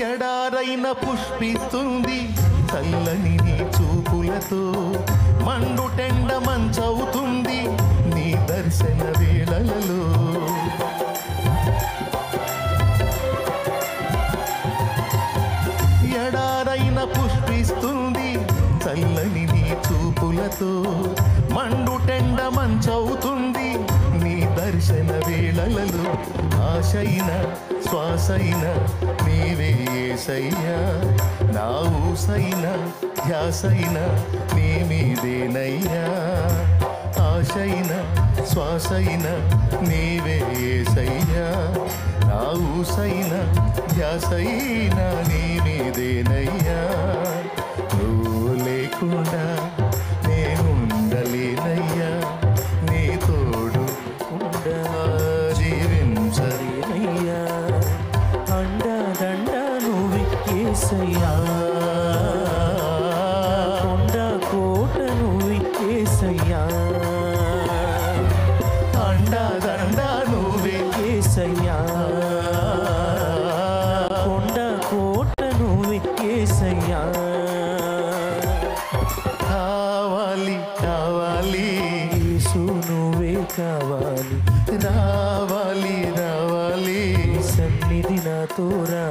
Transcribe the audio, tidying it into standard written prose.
ఎడారైన పుష్పిస్తుంది చల్లని నీ చూపులతో, మండుటెండ మంచవుతుంది నీ దర్శన వేళలలో. ఎడారైన పుష్పిస్తుంది చల్లని నీ చూపులతో, మండుటెండ మంచవుతుంది నీ దర్శన వేళలలో. ఆశైన శ్వాసైన నీవే యేసయ్యా, నా ఊసైన ధ్యాసైన నీ మీదేనయ్యా. ఆశైన శ్వాసైన నీవే యేసయ్యా, నా ఊసైన ధ్యాసైన నీ మీదేనయ్యా. నువ్వు లేకుండా నేనుండలేనయ్యా, నీ తోడు జీవించలేనయ్యా. అండదండ నువ్వు యేసయ్యా, కొండ కోట నువ్వు యేసయ్యా. అండదండ నువ్వే యేసయ్యా, కొండ కోట నువ్వు యేసయ్యా. కావాలి కావాలి యేసు నువ్వే కావాలి, రావాలి రావాలి సన్నిధి నాతో రా.